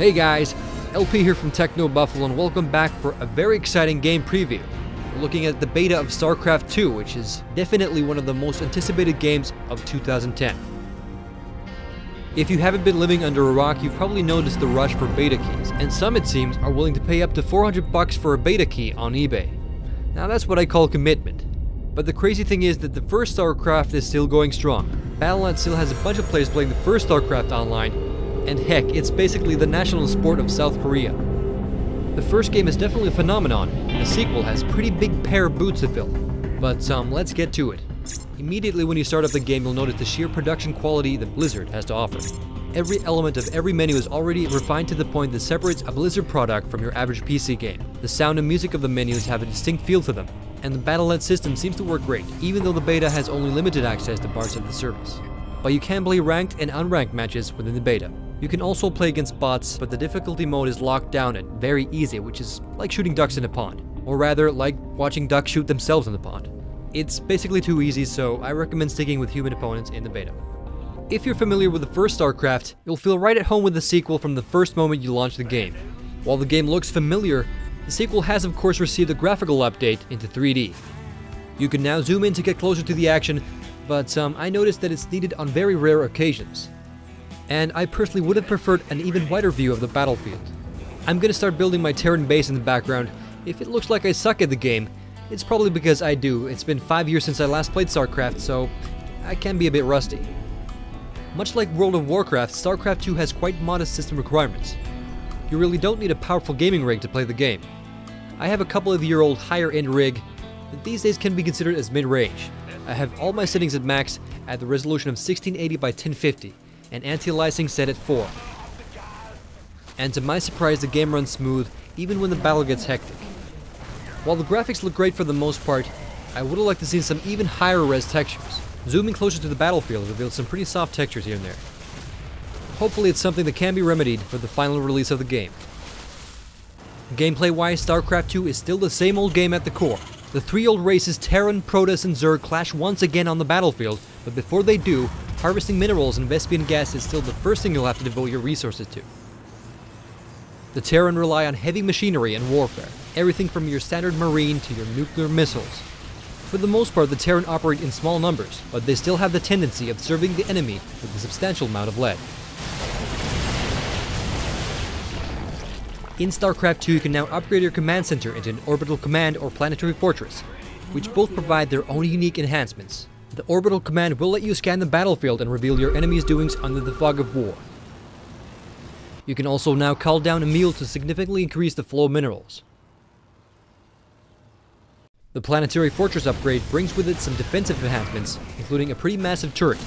Hey guys, LP here from Techno Buffalo and welcome back for a very exciting game preview. We're looking at the beta of Starcraft 2, which is definitely one of the most anticipated games of 2010. If you haven't been living under a rock, you've probably noticed the rush for beta keys, and some, it seems, are willing to pay up to $400 for a beta key on eBay. Now that's what I call commitment. But the crazy thing is that the first Starcraft is still going strong. Battle.net still has a bunch of players playing the first Starcraft online, and heck, it's basically the national sport of South Korea. The first game is definitely a phenomenon, and the sequel has a pretty big pair of boots to fill. But let's get to it. Immediately when you start up the game, you'll notice the sheer production quality that Blizzard has to offer. Every element of every menu is already refined to the point that separates a Blizzard product from your average PC game. The sound and music of the menus have a distinct feel to them, and the Battle.net system seems to work great, even though the beta has only limited access to parts of the service. But you can play ranked and unranked matches within the beta. You can also play against bots, but the difficulty mode is locked down at very easy, which is like shooting ducks in a pond. Or rather, like watching ducks shoot themselves in the pond. It's basically too easy, so I recommend sticking with human opponents in the beta. If you're familiar with the first Starcraft, you'll feel right at home with the sequel from the first moment you launch the game. While the game looks familiar, the sequel has of course received a graphical update into 3D. You can now zoom in to get closer to the action, but I noticed that it's needed on very rare occasions. And I personally would have preferred an even wider view of the battlefield. I'm gonna start building my Terran base in the background. If it looks like I suck at the game, it's probably because I do. It's been 5 years since I last played StarCraft, so I can be a bit rusty. Much like World of Warcraft, StarCraft 2 has quite modest system requirements. You really don't need a powerful gaming rig to play the game. I have a couple of year-old higher-end rig that these days can be considered as mid-range. I have all my settings at max at the resolution of 1680 by 1050 and anti-aliasing set at 4. And to my surprise, the game runs smooth even when the battle gets hectic. While the graphics look great for the most part, I would have liked to see some even higher res textures. Zooming closer to the battlefield revealed some pretty soft textures here and there. Hopefully it's something that can be remedied for the final release of the game. Gameplay-wise, StarCraft 2 is still the same old game at the core. The three old races Terran, Protoss, and Zerg clash once again on the battlefield, but before they do, harvesting minerals and Vespian gas is still the first thing you'll have to devote your resources to. The Terran rely on heavy machinery and warfare, everything from your standard marine to your nuclear missiles. For the most part, the Terran operate in small numbers, but they still have the tendency of serving the enemy with a substantial amount of lead. In StarCraft 2, you can now upgrade your command center into an orbital command or planetary fortress, which both provide their own unique enhancements. The orbital command will let you scan the battlefield and reveal your enemy's doings under the fog of war. You can also now call down a meal to significantly increase the flow of minerals. The planetary fortress upgrade brings with it some defensive enhancements, including a pretty massive turret.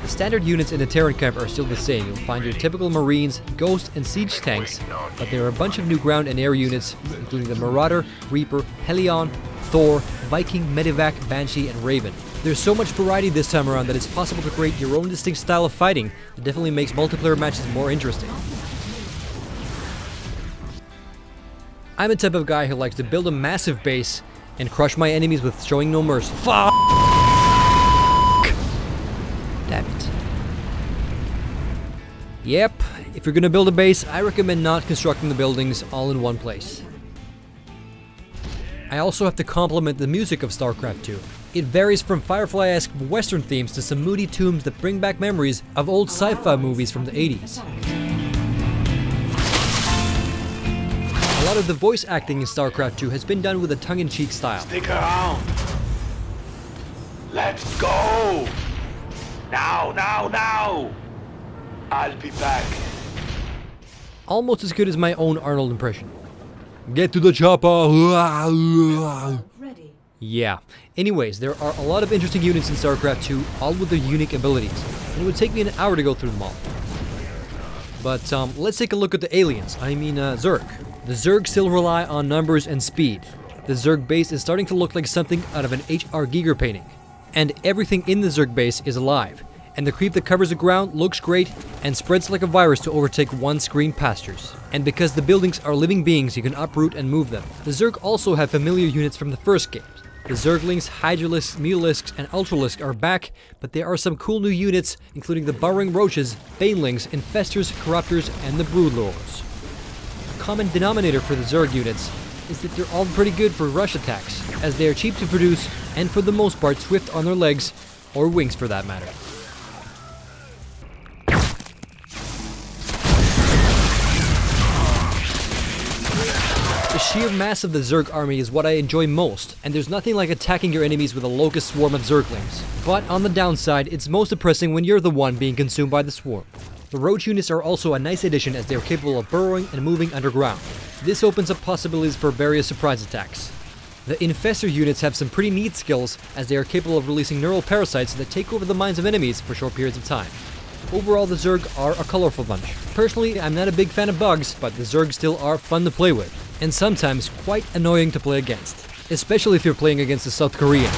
The standard units in the Terran camp are still the same. You'll find your typical Marines, Ghost, and Siege tanks, but there are a bunch of new ground and air units, including the Marauder, Reaper, Helion, Thor, Viking, Medivac, Banshee, and Raven. There's so much variety this time around that it's possible to create your own distinct style of fighting that definitely makes multiplayer matches more interesting. I'm the type of guy who likes to build a massive base and crush my enemies with showing no mercy. Fuck! Damn it. Yep, if you're gonna build a base, I recommend not constructing the buildings all in one place. I also have to compliment the music of StarCraft 2. It varies from Firefly-esque Western themes to some moody tunes that bring back memories of old sci-fi movies from the 80s. A lot of the voice acting in StarCraft 2 has been done with a tongue-in-cheek style. Stick around! Let's go! Now, now, now! I'll be back. Almost as good as my own Arnold impression. Get to the chopper! Ready. Yeah. Anyways, there are a lot of interesting units in StarCraft 2, all with their unique abilities, and it would take me an hour to go through them all. But let's take a look at the aliens, Zerg. The Zerg still rely on numbers and speed. The Zerg base is starting to look like something out of an H.R. Giger painting. And everything in the Zerg base is alive, and the creep that covers the ground looks great and spreads like a virus to overtake one-screen pastures. And because the buildings are living beings, you can uproot and move them. The Zerg also have familiar units from the first games. The Zerglings, Hydralisks, Mutalisks, and Ultralisks are back, but there are some cool new units, including the Burrowing Roaches, Banelings, Infestors, Corruptors, and the Broodlords. The common denominator for the Zerg units is that they're all pretty good for rush attacks, as they are cheap to produce and for the most part swift on their legs, or wings for that matter. The sheer mass of the Zerg army is what I enjoy most, and there's nothing like attacking your enemies with a locust swarm of Zerglings. But on the downside, it's most depressing when you're the one being consumed by the swarm. The roach units are also a nice addition as they are capable of burrowing and moving underground. This opens up possibilities for various surprise attacks. The Infestor units have some pretty neat skills as they are capable of releasing neural parasites that take over the minds of enemies for short periods of time. Overall, the Zerg are a colorful bunch. Personally, I'm not a big fan of bugs, but the Zerg still are fun to play with, and sometimes quite annoying to play against, especially if you're playing against a South Korean.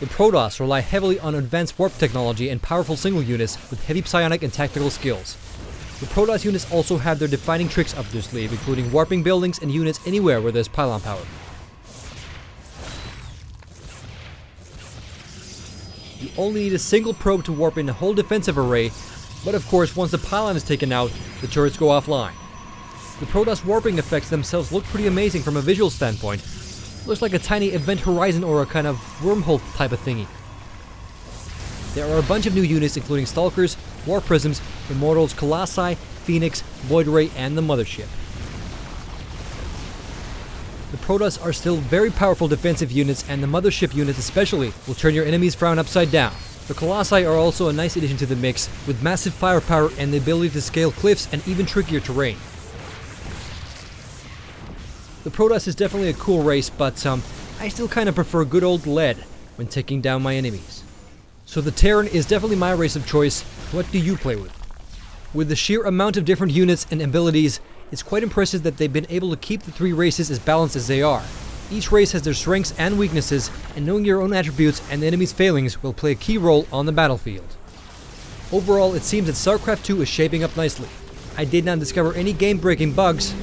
The Protoss rely heavily on advanced warp technology and powerful single units with heavy psionic and tactical skills. The Protoss units also have their defining tricks up their sleeve, including warping buildings and units anywhere where there's pylon power. You only need a single probe to warp in a whole defensive array, but of course once the pylon is taken out, the turrets go offline. The Protoss warping effects themselves look pretty amazing from a visual standpoint. Looks like a tiny event horizon or a kind of wormhole type of thingy. There are a bunch of new units including Stalkers, War Prisms, Immortals, Colossi, Phoenix, Void Ray, and the Mothership. The Protoss are still very powerful defensive units, and the Mothership units especially will turn your enemy's frown upside down. The Colossi are also a nice addition to the mix, with massive firepower and the ability to scale cliffs and even trickier terrain. The Protoss is definitely a cool race, but I still kind of prefer good old lead when taking down my enemies. So the Terran is definitely my race of choice. What do you play with? With the sheer amount of different units and abilities, it's quite impressive that they've been able to keep the three races as balanced as they are. Each race has their strengths and weaknesses, and knowing your own attributes and the enemy's failings will play a key role on the battlefield. Overall, it seems that Starcraft 2 is shaping up nicely. I did not discover any game-breaking bugs,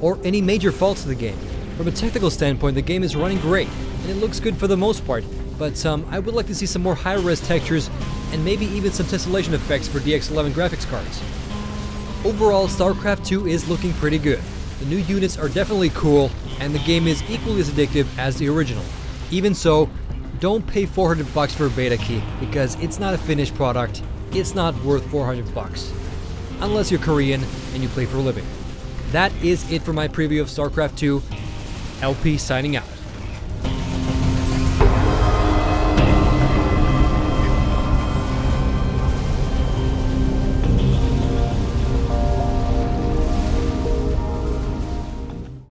or any major faults to the game. From a technical standpoint, the game is running great, and it looks good for the most part, but I would like to see some more high-res textures, and maybe even some tessellation effects for DX11 graphics cards. Overall, Starcraft 2 is looking pretty good. The new units are definitely cool, and the game is equally as addictive as the original. Even so, don't pay $400 for a beta key, because it's not a finished product. It's not worth $400. Unless you're Korean and you play for a living. That is it for my preview of Starcraft 2. LP signing out.